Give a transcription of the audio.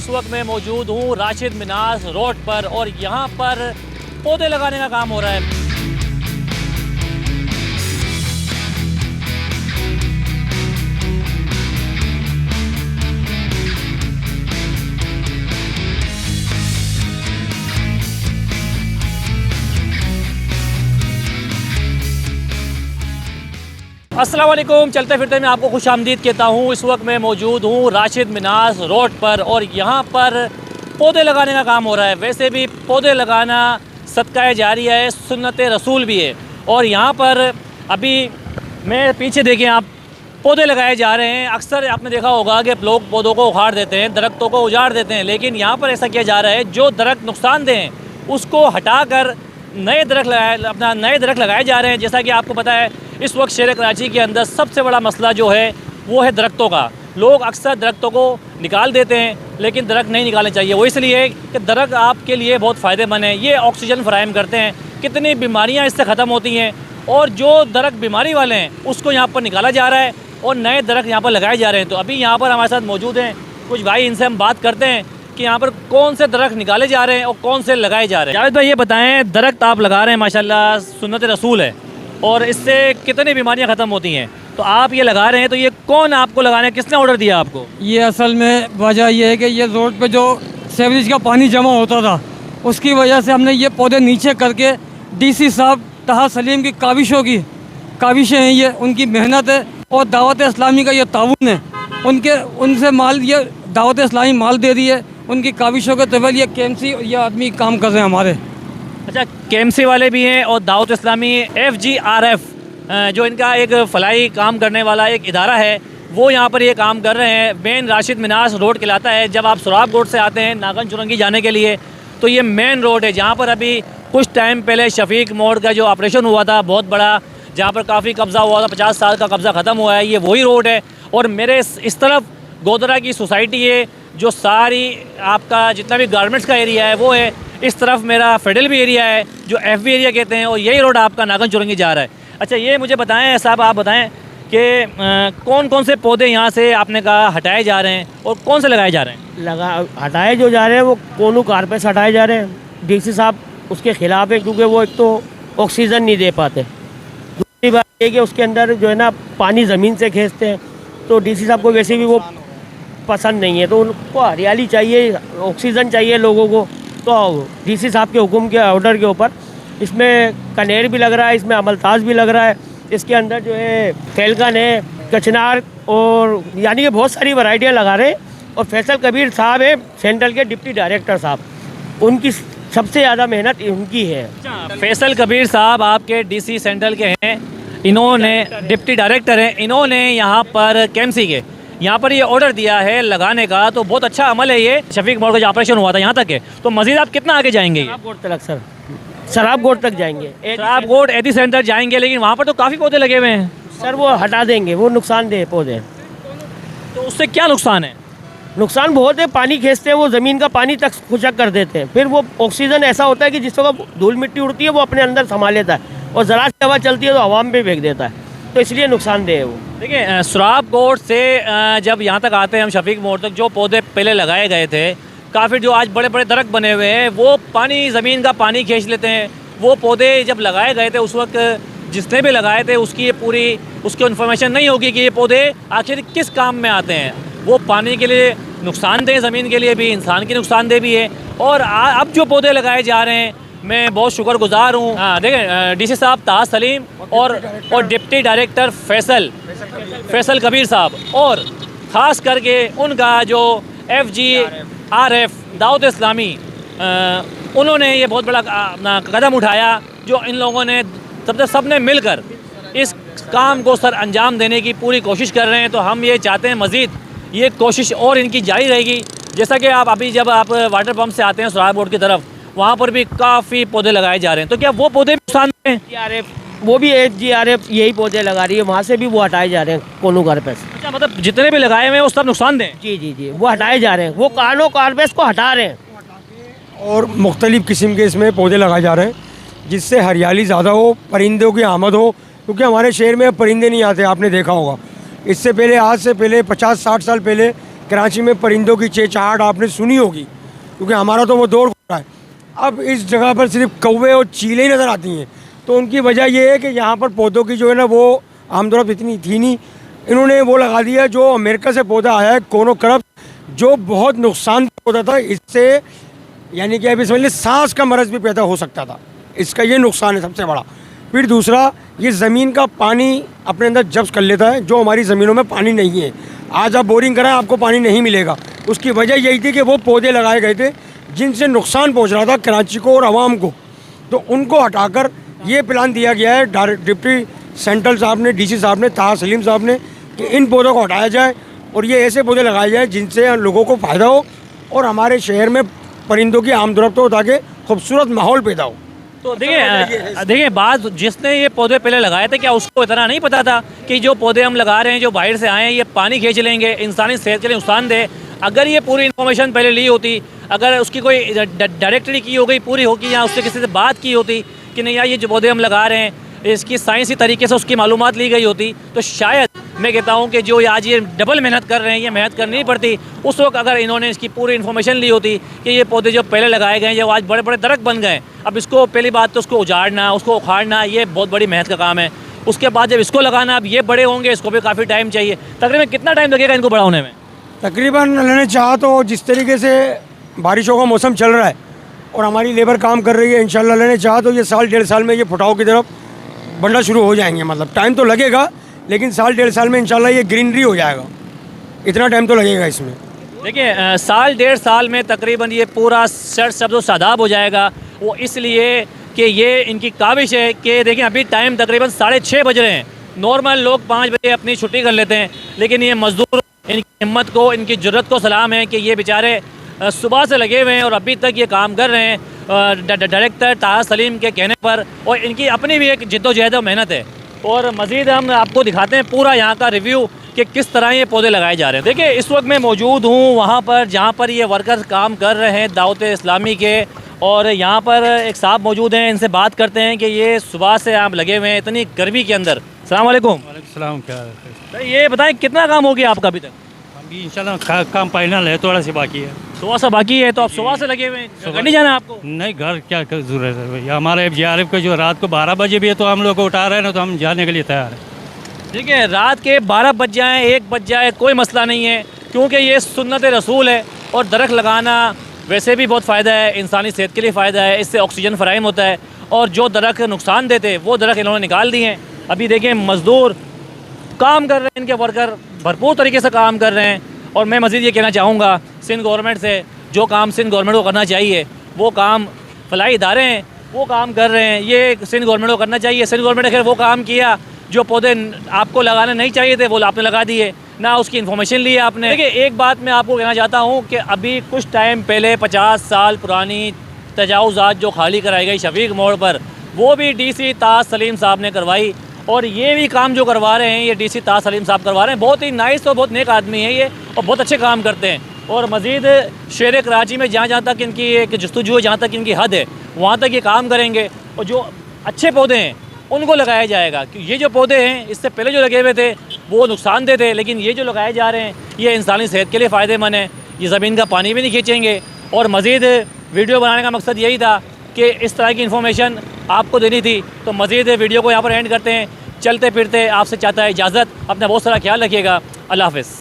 इस वक्त मैं मौजूद हूँ राशिद मिनास रोड पर और यहाँ पर पौधे लगाने का काम हो रहा है। अस्सलाम वालेकुम, चलते फिरते मैं आपको खुश आमदीद कहता हूँ। इस वक्त मैं मौजूद हूँ राशिद मिनास रोड पर और यहाँ पर पौधे लगाने का काम हो रहा है। वैसे भी पौधे लगाना सदका जारिया है, सुन्नत रसूल भी है। और यहाँ पर अभी मैं पीछे देखें आप, पौधे लगाए जा रहे हैं। अक्सर आपने देखा होगा कि लोग पौधों को उखाड़ देते हैं, दरख्तों को उजाड़ देते हैं, लेकिन यहाँ पर ऐसा किया जा रहा है जो दरख्त नुकसानदेह हैं उसको हटाकर नए दरख्त लगाए जा रहे हैं। जैसा कि आपको पता है इस वक्त शहर कराची के अंदर सबसे बड़ा मसला जो है वो है दरख्तों का। लोग अक्सर दरख्तों को निकाल देते हैं, लेकिन दरख्त नहीं निकालने चाहिए। वो इसलिए कि दरख्त आपके लिए बहुत फ़ायदेमंद है, ये ऑक्सीजन फराहम करते हैं, कितनी बीमारियां इससे ख़त्म होती हैं। और जो दरख्त बीमारी वाले हैं उसको यहाँ पर निकाला जा रहा है और नए दरख्त यहाँ पर लगाए जा रहे हैं। तो अभी यहाँ पर हमारे साथ मौजूद हैं कुछ भाई, इनसे हम बात करते हैं कि यहाँ पर कौन से दरख्त निकाले जा रहे हैं और कौन से लगाए जा रहे हैं। जावेद भाई ये बताएं, दरख्त आप लगा रहे हैं माशाल्लाह, सुन्नत रसूल है और इससे कितनी बीमारियां ख़त्म होती हैं, तो आप ये लगा रहे हैं, तो ये कौन आपको लगाना है, किसने ऑर्डर दिया आपको? ये असल में वजह ये है कि ये रोड पे जो सीवरेज का पानी जमा होता था उसकी वजह से हमने ये पौधे नीचे करके डीसी साहब तहा सलीम की काविशें हैं, ये उनकी मेहनत है और दावत इस्लामी का ये ताउन है। उनसे माल, ये दावत इस्लामी माल दे रही है, उनकी काविशों के तवल ये केएमसी ये आदमी काम कर रहे हैं हमारे। अच्छा, केएमसी वाले भी हैं और दावत इस्लामी FGRF जो इनका एक फलाई काम करने वाला एक इदारा है, वो यहाँ पर ये काम कर रहे हैं। मेन राशिद मिनास रोड कहलाता है। जब आप सुराब रोड से आते हैं नागन चुरंगी जाने के लिए तो ये मेन रोड है, जहाँ पर अभी कुछ टाइम पहले शफीक मोड़ का जो ऑपरेशन हुआ था बहुत बड़ा, जहाँ पर काफ़ी कब्ज़ा हुआ था, 50 साल का कब्ज़ा ख़त्म हुआ है, ये वही रोड है। और मेरे इस तरफ गोदरा की सोसाइटी है, जो सारी आपका जितना भी गारमेंट्स का एरिया है वो है। इस तरफ मेरा फेडरल भी एरिया है जो FB एरिया कहते हैं, और यही रोड आपका नागन चुरंगी जा रहा है। अच्छा, ये मुझे बताएं साहब, आप बताएं कि कौन कौन से पौधे यहाँ से आपने कहा हटाए जा रहे हैं और कौन से लगाए जा रहे हैं? हटाए जो जा रहे हैं वो कोनू कारपेट हटाए जा रहे हैं। डीसी साहब उसके ख़िलाफ़ है, क्योंकि वो एक तो ऑक्सीजन नहीं दे पाते, दूसरी बात ये कि उसके अंदर जो है ना पानी ज़मीन से खींचते हैं, तो डीसी साहब को वैसे भी वो पसंद नहीं है। तो उनको हरियाली चाहिए, ऑक्सीजन चाहिए लोगों को। तो डीसी साहब के हुक्म के ऑर्डर के ऊपर इसमें कनेर भी लग रहा है, इसमें अमलताज भी लग रहा है, इसके अंदर जो है फैलकन है, कचनार, और यानी कि बहुत सारी वैरायटियाँ लगा रहे हैं। और फैसल कबीर साहब है सेंट्रल के डिप्टी डायरेक्टर साहब, उनकी सबसे ज़्यादा मेहनत उनकी है। फैसल कबीर साहब आपके DC सेंट्रल के हैं, इन्होंने डिप्टी डायरेक्टर हैं, इन्होंने यहाँ पर केएमसी के यहाँ पर ये ऑर्डर दिया है लगाने का, तो बहुत अच्छा अमल है ये। शफीक मोड़ का जो ऑपरेशन हुआ था यहाँ तक है, तो मजीद आप कितना आगे जाएंगे? शराब गोड तक जाएंगे, शराब गोड एडी सेंटर जाएंगे, लेकिन वहाँ पर तो काफ़ी पौधे लगे हुए हैं सर, वो हटा देंगे, वो नुकसानदेह पौधे। तो उससे क्या नुकसान है? नुकसान बहुत है, पानी खींचते हैं, वो ज़मीन का पानी तक खुशक कर देते हैं। फिर वो ऑक्सीजन ऐसा होता है कि जिस वक्त धूल मिट्टी उड़ती है वो अपने अंदर संभाल लेता है, और ज़रा सी हवा चलती है तो हवा में फेंक देता है, तो इसलिए नुकसानदेह है वो। देखिए, सुराब गोड से जब यहाँ तक आते हैं हम शफीक मोड़ तक, जो पौधे पहले लगाए गए थे, काफ़ी जो आज बड़े बड़े दरख्त बने हुए हैं, वो पानी, ज़मीन का पानी खींच लेते हैं। वो पौधे जब लगाए गए थे उस वक्त जिसने भी लगाए थे उसकी इन्फॉर्मेशन नहीं होगी कि ये पौधे आखिर किस काम में आते हैं। वो पानी के लिए नुकसानदेह, ज़मीन के लिए भी, इंसान की नुकसानदेह भी है। और अब जो पौधे लगाए जा रहे हैं, मैं बहुत शुक्रगुजार हूँ। देखें, डीसी साहब तहा सलीम और डिप्टी डायरेक्टर फैसल कबीर साहब, और ख़ास करके उनका जो FGRF दावत इस्लामी, उन्होंने ये बहुत बड़ा कदम उठाया, जो इन लोगों ने सब ने मिलकर इस काम को सर अंजाम देने की पूरी कोशिश कर रहे हैं। तो हम ये चाहते हैं मज़ीद ये कोशिश और इनकी जारी रहेगी। जैसा कि आप अभी जब आप वाटर पम्प से आते हैं सुराब रोड की तरफ, वहाँ पर भी काफ़ी पौधे लगाए जा रहे हैं, तो क्या वो पौधे भी नुकसान हैं? वो भी FGRF यही पौधे लगा रही है, वहाँ से भी वो हटाए जा रहे हैं कोनू कारपेस। अच्छा, मतलब जितने भी लगाए हुए हैं वो सब नुकसान दें? जी, वो हटाए जा रहे हैं, वो कानो कारपेस को हटा रहे हैं। और मुख्तलिफ़ किस्म के इसमें पौधे लगाए जा रहे हैं, जिससे हरियाली ज़्यादा हो, परिंदों की आमद हो, क्योंकि हमारे शहर में परिंदे नहीं आते, आपने देखा होगा। इससे पहले, आज से पहले 50-60 साल पहले कराची में परिंदों की चहचहाट आपने सुनी होगी, क्योंकि हमारा तो वो दौर हो रहा है। अब इस जगह पर सिर्फ कौवे और चीलें ही नज़र आती हैं। तो उनकी वजह ये है कि यहाँ पर पौधों की जो है ना वो आमदोरफ्त इतनी थी नहीं, इन्होंने वो लगा दिया जो अमेरिका से पौधा आया है कोनोक्रप, जो बहुत नुकसान पौधा था। इससे यानी कि अभी समझ लीजिए सांस का मरज़ भी पैदा हो सकता था। इसका ये नुकसान है सबसे बड़ा। फिर दूसरा, ये ज़मीन का पानी अपने अंदर जब्त कर लेता है, जो हमारी ज़मीनों में पानी नहीं है। आज आप बोरिंग कराएं आपको पानी नहीं मिलेगा। उसकी वजह यही थी कि वो पौधे लगाए गए थे जिनसे नुकसान पहुंच रहा था कराची को और आवाम को। तो उनको हटाकर ये प्लान दिया गया है डिप्टी सेंट्रल साहब ने, डीसी साहब ने, ताहा सलीम साहब ने, कि इन पौधों को हटाया जाए और ये ऐसे पौधे लगाए जाए जिनसे लोगों को फ़ायदा हो और हमारे शहर में परिंदों की आमदोरफ्त हो, ताकि खूबसूरत माहौल पैदा हो। तो देखिए बात, जिसने ये पौधे पहले लगाए थे क्या उसको इतना नहीं पता था कि जो पौधे हम लगा रहे हैं जो बाहर से आए हैं ये पानी खींच लेंगे, इंसानी सेहत के लिए नुकसानदेह। अगर ये पूरी इन्फॉर्मेशन पहले ली होती, अगर उसकी कोई डायरेक्टरी की हो गई पूरी होगी, या उससे किसी से बात की होती कि नहीं यार ये जो पौधे हम लगा रहे हैं इसकी साइंसी तरीके से उसकी मालूमात ली गई होती, तो शायद मैं कहता हूँ कि जो आज ये डबल मेहनत कर रहे हैं, ये मेहनत करनी नहीं पड़ती। उस वक्त अगर इन्होंने इसकी पूरी इन्फॉर्मेशन ली होती कि ये पौधे जो पहले लगाए गए हैं, जो आज बड़े बड़े दरख्त बन गए, अब इसको पहली बात तो उसको उजाड़ना, उसको उखाड़ना, ये बहुत बड़ी मेहनत का काम है। उसके बाद जब इसको लगाना, अब ये बड़े होंगे, इसको भी काफ़ी टाइम चाहिए। तकरीबन कितना टाइम लगेगा इनको बड़ा होने में? तकरीबन मैंने चाहा तो जिस तरीके से बारिशों का मौसम चल रहा है और हमारी लेबर काम कर रही है, इंशाल्लाह ने चाहा तो ये साल 1.5 साल में ये फुटाव की तरफ बढ़ना शुरू हो जाएंगे। मतलब टाइम तो लगेगा, लेकिन साल 1.5 साल में इंशाल्लाह ये ग्रीनरी हो जाएगा। इतना टाइम तो लगेगा इसमें। देखिए साल 1.5 साल में तकरीबन ये पूरा सर सब्ज़ शादाब हो जाएगा। वो इसलिए कि ये इनकी काविश है कि देखिए अभी टाइम तकरीबन 6:30 बज रहे हैं। नॉर्मल लोग 5 बजे अपनी छुट्टी कर लेते हैं, लेकिन ये मज़दूर, इनकी हिम्मत को, इनकी जुर्रत को सलाम है कि ये बेचारे सुबह से लगे हुए हैं और अभी तक ये काम कर रहे हैं डायरेक्टर ताहा सलीम के कहने पर, और इनकी अपनी भी एक जिद्दोजहद और मेहनत है। और मज़ीद हम आपको दिखाते हैं पूरा यहाँ का रिव्यू कि किस तरह ये पौधे लगाए जा रहे हैं। देखिए इस वक्त मैं मौजूद हूँ वहाँ पर जहाँ पर ये वर्कर्स काम कर रहे हैं दावत इस्लामी के, और यहाँ पर एक साहब मौजूद हैं, इनसे बात करते हैं कि ये सुबह से आप लगे हुए हैं इतनी गर्मी के अंदर। अस्सलाम वालेकुम। सलाम। क्या तो ये बताएं कितना काम हो गया आपका अभी तक? अभी इंशाल्लाह काम फाइनल है, थोड़ा सी बाकी है। सुबह से बाकी है, तो आप सुबह से लगे हुए हैं, घर नहीं जाना आपको? नहीं, घर क्या ज़रूरत है भैया, हमारे JRF को जो रात को 12 बजे भी है तो हम लोग को उठा रहे हैं ना, तो हम जाने के लिए तैयार हैं। देखिए रात के 12 बज जाएँ, 1 बज जाए, कोई मसला नहीं है, क्योंकि ये सुन्नत रसूल है। और दरख्त लगाना वैसे भी बहुत फ़ायदा है, इंसानी सेहत के लिए फ़ायदा है, इससे ऑक्सीजन फ़राहम होता है। और जो दरख्त नुकसान देते वो दरख्त इन्होंने निकाल दिए हैं। अभी देखें मज़दूर काम कर रहे हैं, इनके वर्कर भरपूर तरीके से काम कर रहे हैं। और मैं मज़ीद ये कहना चाहूँगा सिंध गवर्नमेंट से, जो काम सिंध गवर्नमेंट को करना चाहिए वो काम फलाही इदारे हैं वो काम कर रहे हैं, ये सिंध गवर्नमेंट को करना चाहिए। सिंध गवर्नमेंट ने खैर वो काम किया जो पौधे आपको लगाने नहीं चाहिए थे वो आपने लगा दिए, ना उसकी इन्फॉर्मेशन ली आपने। देखिए एक बात मैं आपको कहना चाहता हूँ कि अभी कुछ टाइम पहले 50 साल पुरानी तजावुज़ात जो खाली कराई गई शफीक मोड़ पर, वो भी DC ताहा सलीम साहब ने करवाई। और ये भी काम जो करवा रहे हैं ये DC ताहा सलीम साहब करवा रहे हैं। बहुत ही नाइस और बहुत नेक आदमी है ये, और बहुत अच्छे काम करते हैं। और मज़ीद शहर कराची में जहाँ जहाँ तक इनकी एक जस्तुजू है, जहाँ तक इनकी हद है, वहाँ तक ये काम करेंगे। और जो अच्छे पौधे हैं उनको लगाया जाएगा, क्योंकि ये जो पौधे हैं इससे पहले जो लगे हुए थे वो नुकसानदेह थे, लेकिन ये जो लगाए जा रहे हैं ये इंसानी सेहत के लिए फ़ायदेमंद है। ये ज़मीन का पानी भी नहीं खींचेंगे। और मज़ीद वीडियो बनाने का मकसद यही था कि इस तरह की इन्फॉर्मेशन आपको देनी थी। तो मज़ीद वीडियो को यहाँ पर एंड करते हैं, चलते फिरते आपसे चाहता है इजाज़त। अपना बहुत सारा ख्याल रखिएगा। अल्लाह हाफ़िज़।